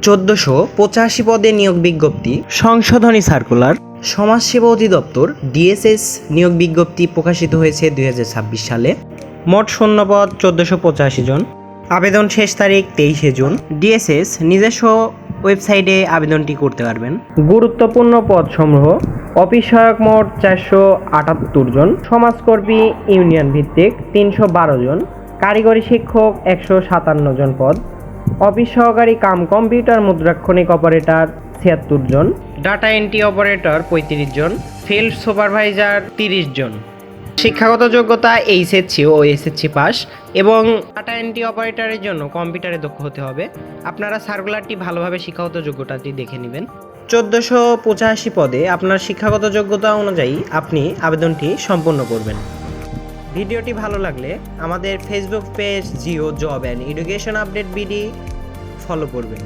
1485 পদে নিয়োগ বিজ্ঞপ্তি, সংশোধনী সার্কুলার, সমাজসেবা অধিদপ্তর ডিএসএস নিয়োগ বিজ্ঞপ্তি প্রকাশিত হয়েছে 2026 সালে। মোট শূন্যপদ 1485 জন। আবেদন শেষ তারিখ 23শে জুন। ডিএসএস নিজস্ব ওয়েবসাইটে আবেদনটি করতে পারবেন। গুরুত্বপূর্ণ পদসমূহ: অফিস সহায়ক মোট 478 জন, সমাজকর্মী ইউনিয়ন ভিত্তিক 312 জন, কারিগরি শিক্ষক 157 জন পদ, অফিস সহকারী কাম কম্পিউটার মুদ্রাক্ষণিক অপারেটর 76 জন, ডাটা এন্ট্রি অপারেটর 35 জন, ফিল্ড সুপারভাইজার 30 জন। শিক্ষাগত যোগ্যতা এইচএসসি ও এসএসসি পাস এবং ডাটা এন্ট্রি অপারেটরের জন্য কম্পিউটারে দক্ষ হতে হবে। আপনারা সার্কুলারটি ভালোভাবে শিক্ষাগত যোগ্যতাটি দেখে নেবেন। 1485 পদে আপনার শিক্ষাগত যোগ্যতা অনুযায়ী আপনি আবেদনটি সম্পন্ন করবেন। ভিডিওটি ভালো লাগলে আমাদের Facebook page Jio job and education update BD follow করবেন।